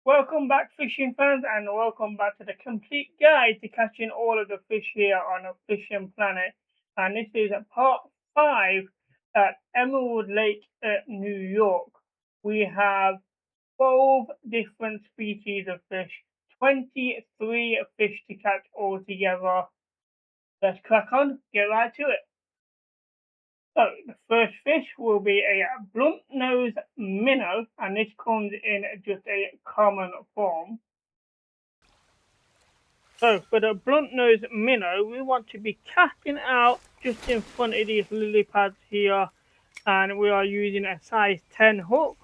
Welcome back, fishing fans, and welcome back to the complete guide to catching all of the fish here on a fishing planet. And this is part 5 at Emerald Lake at New York. We have 12 different species of fish, 23 fish to catch altogether. Let's crack on, get right to it. So the first fish will be a bluntnose minnow, and this comes in just a common form. So for the bluntnose minnow, we want to be casting out just in front of these lily pads here, and we are using a size 10 hook,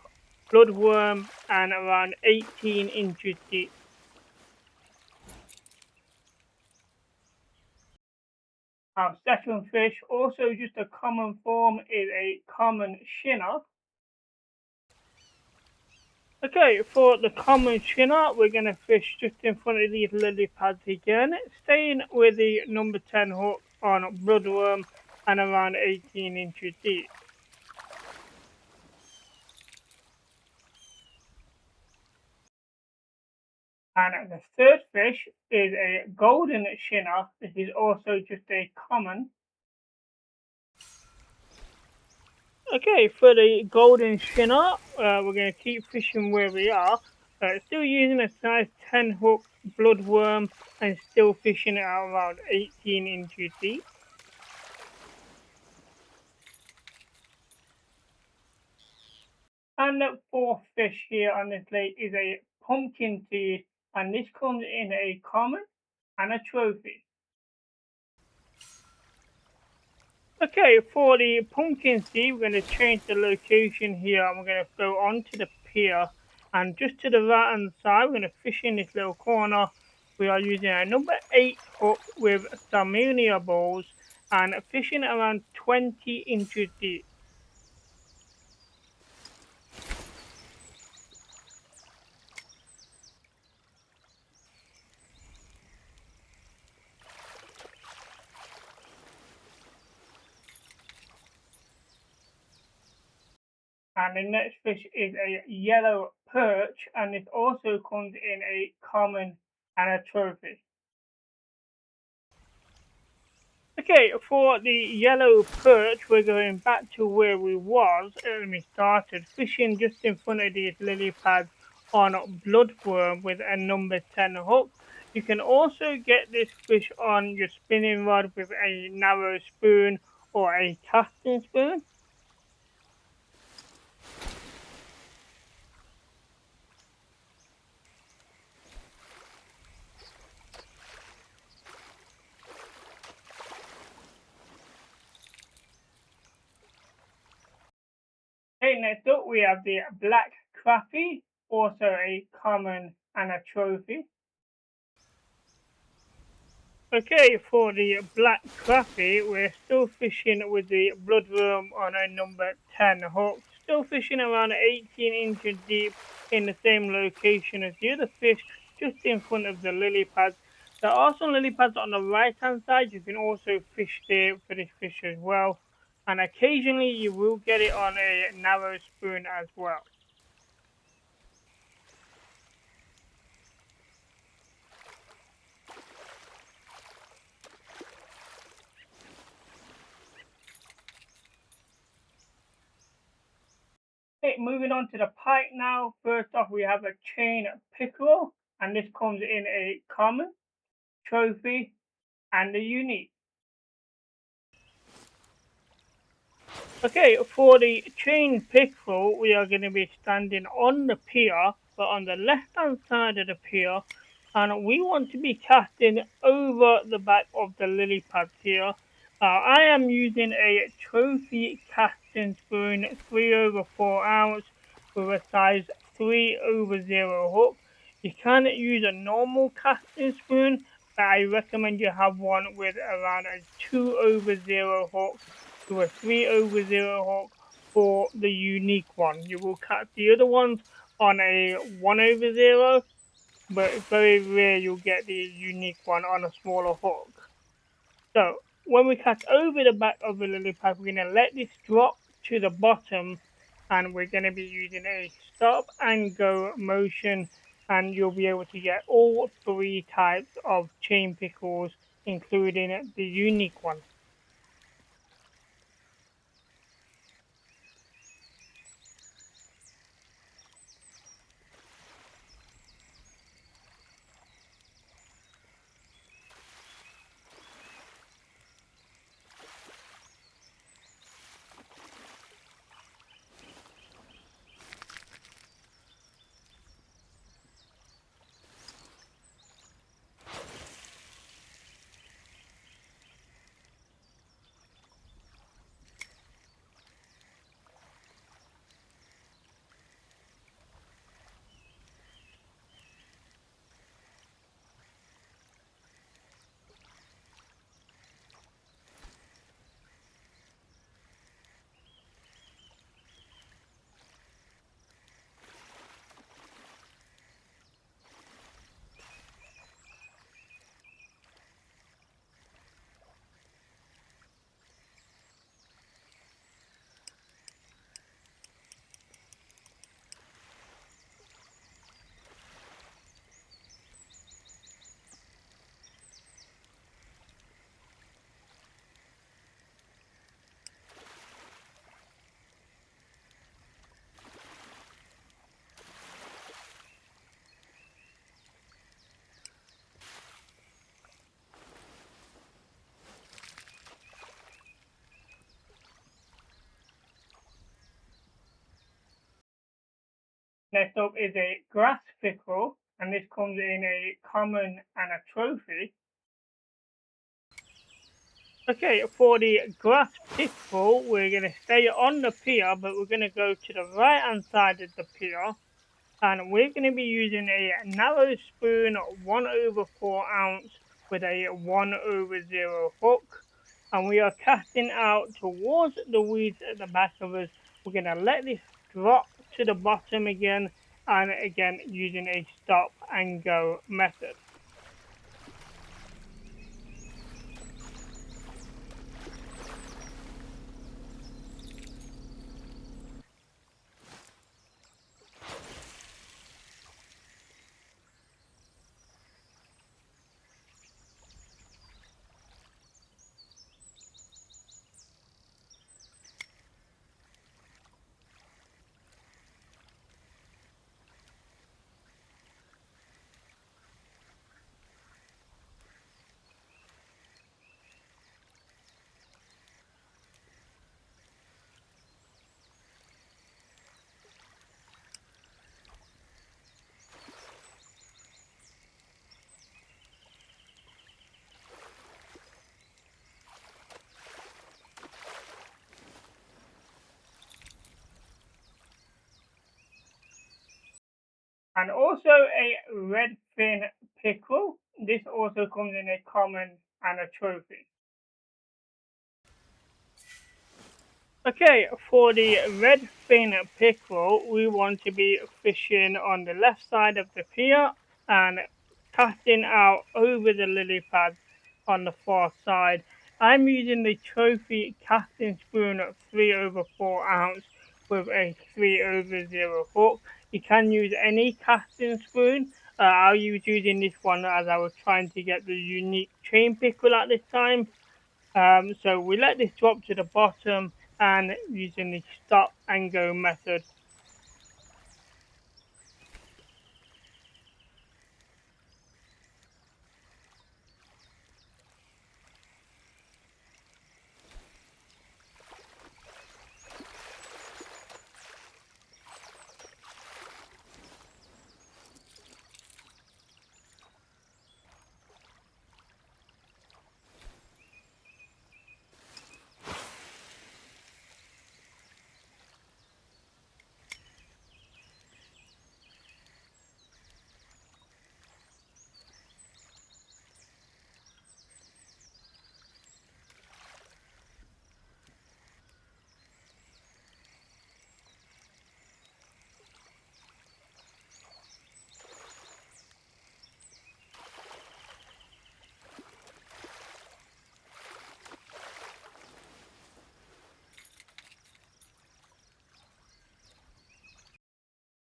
bloodworm, and around 18 inches deep. Our second fish, also just a common form, is a common Shinner. Okay, for the common Shinner, we're going to fish just in front of these lily pads again, staying with the number 10 hook on bloodworm and around 18 inches deep. And the third fish is a golden Shinner. This is also just a common. Okay, for the golden Shinner, we're going to keep fishing where we are. Still using a size 10 hook bloodworm and still fishing at around 18 inches deep. And the fourth fish here on this lake is a Pumkinseed, and this comes in a common and a trophy. Okay, for the Pumkinseed, we're going to change the location here, and we're going to go onto the pier. And just to the right hand side, we're going to fish in this little corner. We are using a number 8 hook with salmonia balls and fishing around 20 inches deep. And the next fish is a yellow perch, and it also comes in a common and a trophy. Okay, for the yellow perch, we're going back to where we was when we started fishing just in front of these lily pads on bloodworm with a number 10 hook. You can also get this fish on your spinning rod with a narrow spoon or a casting spoon. Okay, next up we have the black crappie, also a common and a trophy. Okay, for the black crappie, we're still fishing with the bloodworm on a number 10 hook. Still fishing around 18 inches deep in the same location as the other fish, just in front of the lily pads. There are some lily pads on the right hand side. You can also fish there for this fish as well. And occasionally you will get it on a narrow spoon as well. Okay, moving on to the pike now. First off, we have a chain pickerel, and this comes in a common, trophy, and a unique. Okay, for the chain pickerel, we are going to be standing on the pier, but on the left hand side of the pier, and we want to be casting over the back of the lily pads here. I am using a trophy casting spoon, 3/4 ounce, with a size 3/0 hook. You can use a normal casting spoon, but I recommend you have one with around a 2/0 hook to a 3/0 hook for the unique one. You will catch the other ones on a 1/0, but it's very rare you'll get the unique one on a smaller hook. So when we catch over the back of the lily pad, we're going to let this drop to the bottom, and we're going to be using a stop and go motion and you'll be able to get all three types of chain pickles, including the unique one. Next up is a grass pickle, and this comes in a common and a trophy. Okay, for the grass pickle, we're going to stay on the pier, but we're going to go to the right hand side of the pier, and we're going to be using a narrow spoon 1/4 ounce with a 1/0 hook, and we are casting out towards the weeds at the back of us. We're going to let this drop to the bottom again, and again using a stop and go method. And also a Redfin pickle. This also comes in a common and a trophy. Okay, for the Redfin pickerel, we want to be fishing on the left side of the pier and casting out over the lily pads on the far side. I'm using the trophy casting spoon at 3/4 ounce with a 3/0 hook. You can use any casting spoon. I was using this one as I was trying to get the unique chain pickle at this time. So we let this drop to the bottom and using the stop and go method.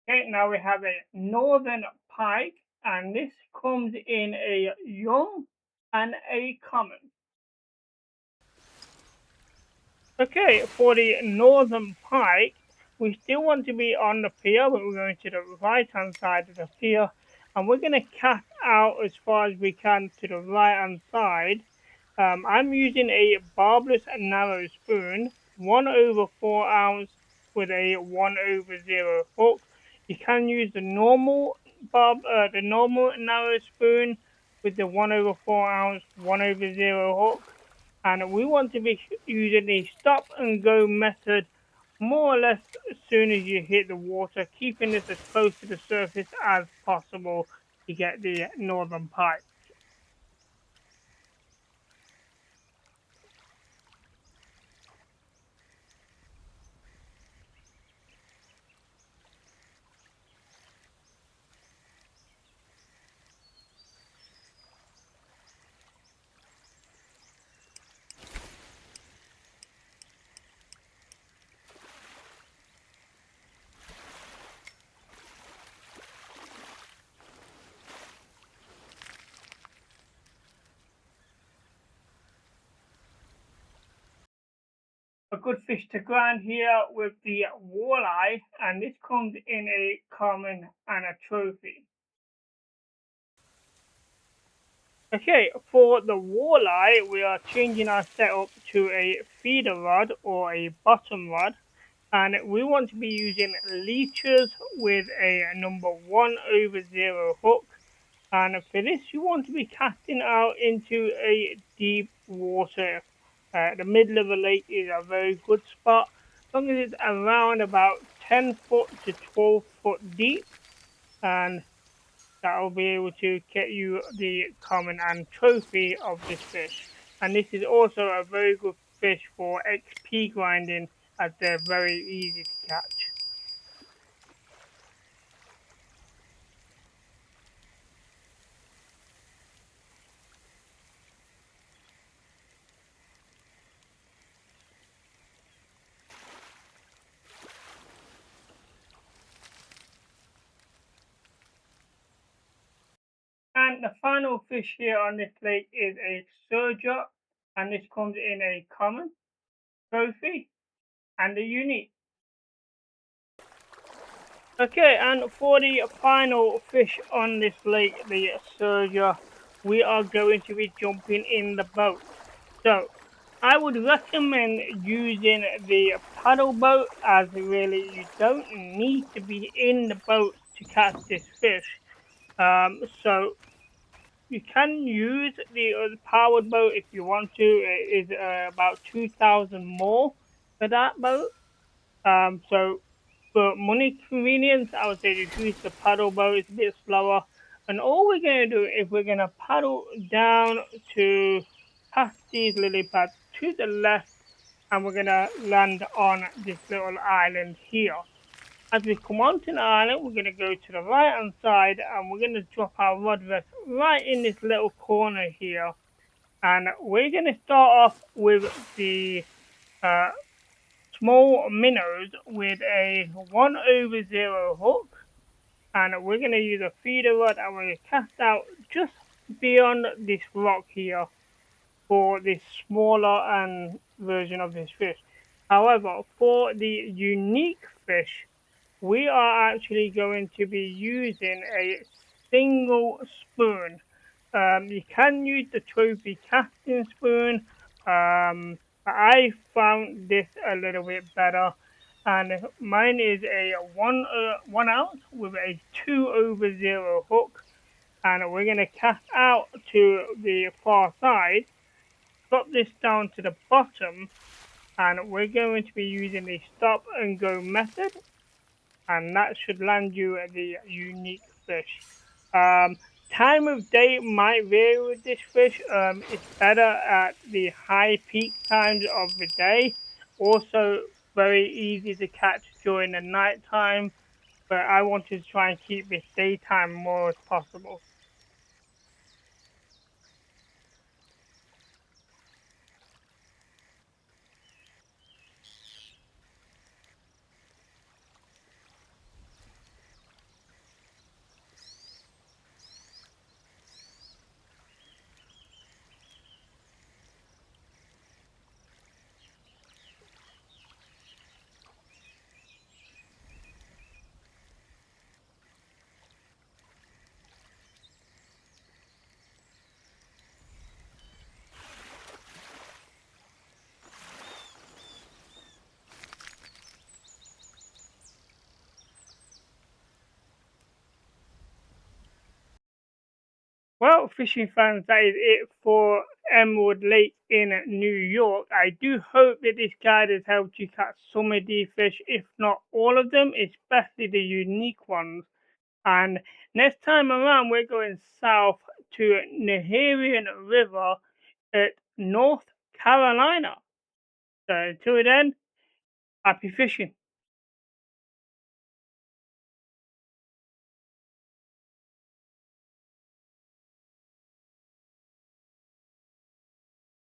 Okay, now we have a northern pike, and this comes in a young and a common. Okay, for the northern pike, we still want to be on the pier, but we're going to the right hand side of the pier, and we're going to cast out as far as we can to the right hand side. I'm using a barbless and narrow spoon, 1/4 ounce with a 1/0 hook. You can use the normal narrow spoon with the 1/4 ounce 1/0 hook, and we want to be using the stop and go method more or less as soon as you hit the water, keeping this as close to the surface as possible to get the northern pike. A good fish to grind here with the walleye, and this comes in a common and a trophy. Okay, for the walleye, we are changing our setup to a feeder rod or a bottom rod, and we want to be using leeches with a number 1/0 hook. And for this, you want to be casting out into a deep water. The middle of the lake is a very good spot, as long as it's around about 10 foot to 12 foot deep, and that will be able to get you the common and trophy of this fish. And this is also a very good fish for XP grinding, as they're very easy to catch. And the final fish here on this lake is a Sauger, and this comes in a common, trophy, and a unique. Okay, and for the final fish on this lake, the Sauger, we are going to be jumping in the boat. So, I would recommend using the paddle boat, as really you don't need to be in the boat to catch this fish. So you can use the powered boat if you want to. It is about 2,000 more for that boat. So for money convenience, I would say to use the paddle boat. It's a bit slower. And all we're going to do is we're going to paddle down to past these lily pads to the left, and we're going to land on this little island here. As we come onto the island, we're going to go to the right hand side, and we're going to drop our rod rest right in this little corner here. And we're going to start off with the uh, small minnows with a 1/0 hook, and we're going to use a feeder rod, and we're going to cast out just beyond this rock here for this smaller and version of this fish. However, for the unique fish, we are actually going to be using a single spoon. You can use the trophy casting spoon, but I found this a little bit better, and mine is a 1 ounce with a 2/0 hook, and we're going to cast out to the far side, drop this down to the bottom, and we're going to be using the stop and go method, and that should land you the unique fish. Um, Time of day might vary with this fish. It's better at the high peak times of the day. Also, very easy to catch during the night time. But I want to try and keep this daytime more as possible. Well, fishing fans, that is it for Emerald Lake in New York. I do hope that this guide has helped you catch some of these fish, if not all of them, especially the unique ones. And next time around, we're going south to Neherian River at North Carolina. So until then, happy fishing.